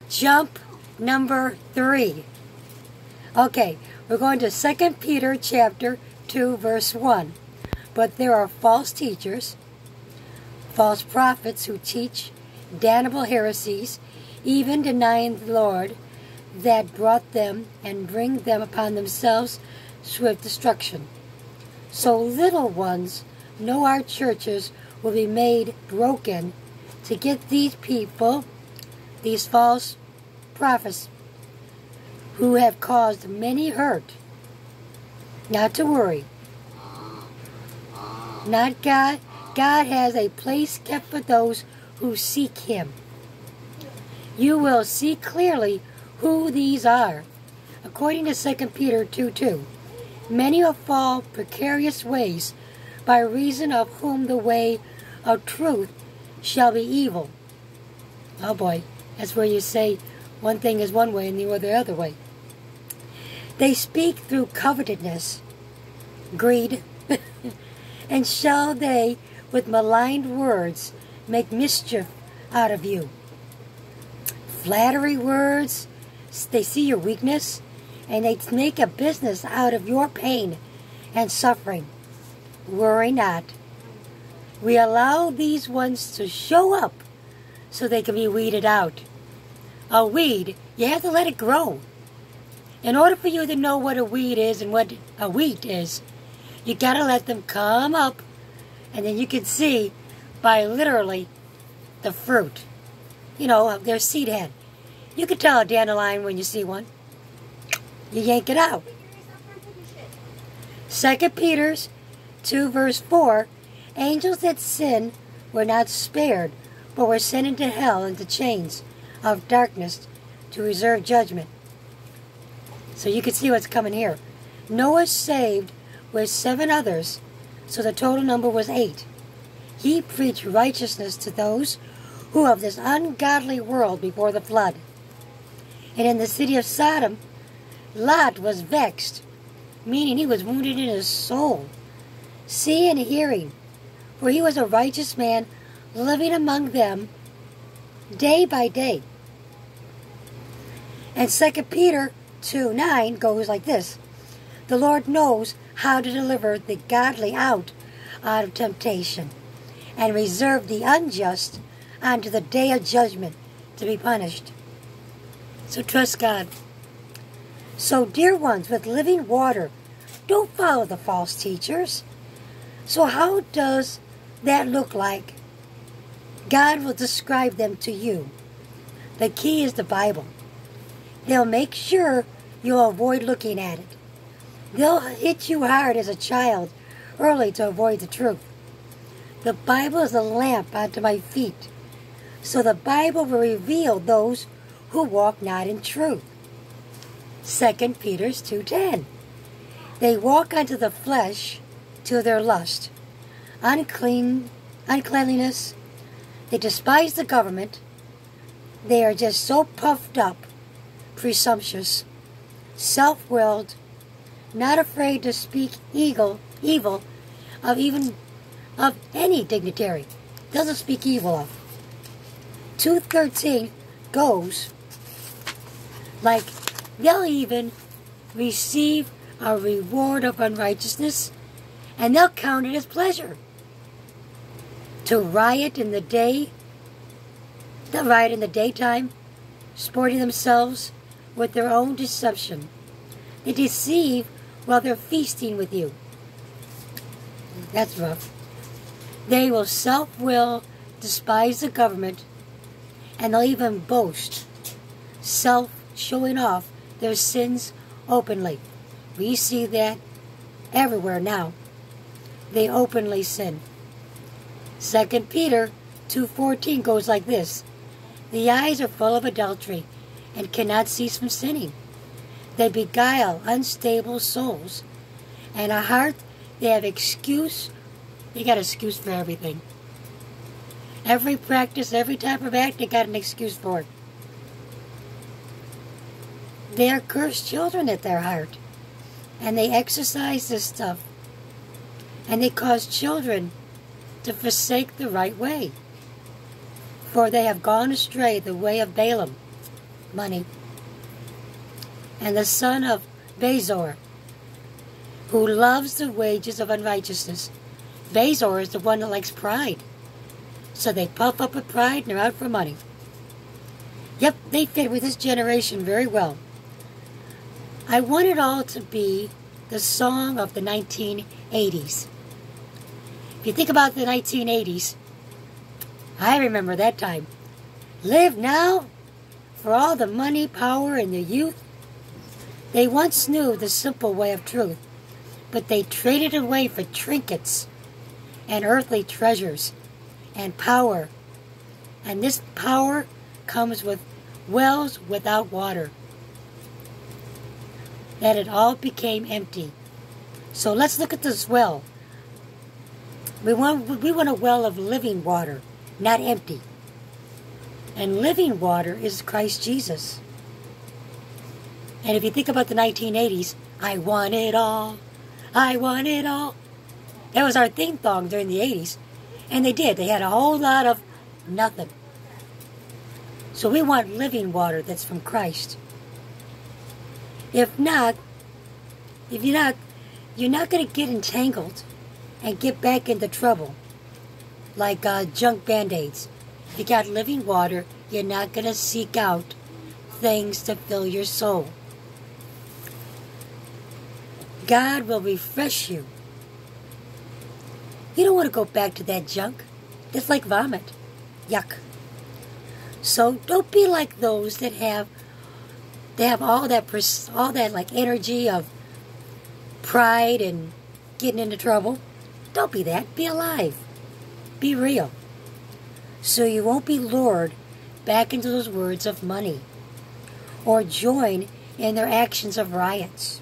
Jump number 3. Okay, we're going to 2 Peter chapter 2, verse 1. But there are false teachers, false prophets who teach damnable heresies, even denying the Lord that brought them, and bring them upon themselves swift destruction. So little ones know our churches will be made broken to get these people, these false prophets, who have caused many hurt. Not to worry. Not God. God has a place kept for those who seek Him. You will see clearly who these are. According to 2 Peter 2:2, many will fall precarious ways, by reason of whom the way of truth shall be evil. Oh boy, that's where you say one thing is one way and the other way. They speak through covetousness, greed, and shall they with malign words make mischief out of you. Flattery words, they see your weakness, and they make a business out of your pain and suffering. Worry not. We allow these ones to show up so they can be weeded out. A weed, you have to let it grow. In order for you to know what a weed is and what a wheat is, you got to let them come up, and then you can see by literally the fruit. You know, their seed head. You can tell a dandelion when you see one. You yank it out. 2 Peter 2 verse 4, angels that sin were not spared, but were sent into hell, into chains of darkness, to reserve judgment. So you can see what's coming here. Noah saved with 7 others, so the total number was 8. He preached righteousness to those who of this ungodly world before the flood. And in the city of Sodom, Lot was vexed, meaning he was wounded in his soul, seeing and hearing, for he was a righteous man living among them day by day. And 2 Peter 2:9 goes like this: the Lord knows how to deliver the godly out of temptation, and reserve the unjust unto the day of judgment to be punished. So trust God. So, dear ones, with living water, don't follow the false teachers. So how does that look like? God will describe them to you. The key is the Bible. They'll make sure you'll avoid looking at it. They'll hit you hard as a child early to avoid the truth. The Bible is a lamp unto my feet. So the Bible will reveal those who walk not in truth. 2 Peter 2:10. They walk unto the flesh to their lust, uncleanliness. They despise the government. They are just so puffed up, presumptuous, self-willed, not afraid to speak evil of any dignitary. Doesn't speak evil of. 2:13 goes like, they'll even receive a reward of unrighteousness, and they'll count it as pleasure. To riot in the day, they'll riot in the daytime, sporting themselves with their own deception. They deceive while they're feasting with you. That's rough. They will self-will, despise the government, and they'll even boast, showing off their sins openly. We see that everywhere now. They openly sin. 2 Peter 2:14 goes like this: the eyes are full of adultery and cannot cease from sinning. They beguile unstable souls, and a heart they have excuse. They got excuse for everything. Every practice, every type of act, they got an excuse for it. They are cursed children at their heart, and they exercise this stuff, and they cause children to forsake the right way, for they have gone astray the way of Balaam. money. And the son of Bezor, who loves the wages of unrighteousness. Bezor is the one that likes pride. So they puff up with pride and they're out for money. Yep, they fit with this generation very well. I want it all to be the song of the 1980s. If you think about the 1980s, I remember that time. Live now for all the money, power, and the youth. They once knew the simple way of truth, but they traded it away for trinkets and earthly treasures and power. And this power comes with wells without water. That it all became empty. So let's look at this well. We want a well of living water, not empty. And living water is Christ Jesus. And if you think about the 1980s, I want it all, I want it all. That was our theme song during the 80s. And they did. They had a whole lot of nothing. So we want living water that's from Christ. If not, you're not going to get entangled and get back into trouble like junk Band-Aids. If you got living water, you're not going to seek out things to fill your soul. God will refresh you. You don't want to go back to that junk. It's like vomit. Yuck. So don't be like those that have all that like energy of pride and getting into trouble. Don't be that. Be alive. Be real. So you won't be lured back into those words of money or join in their actions of riots.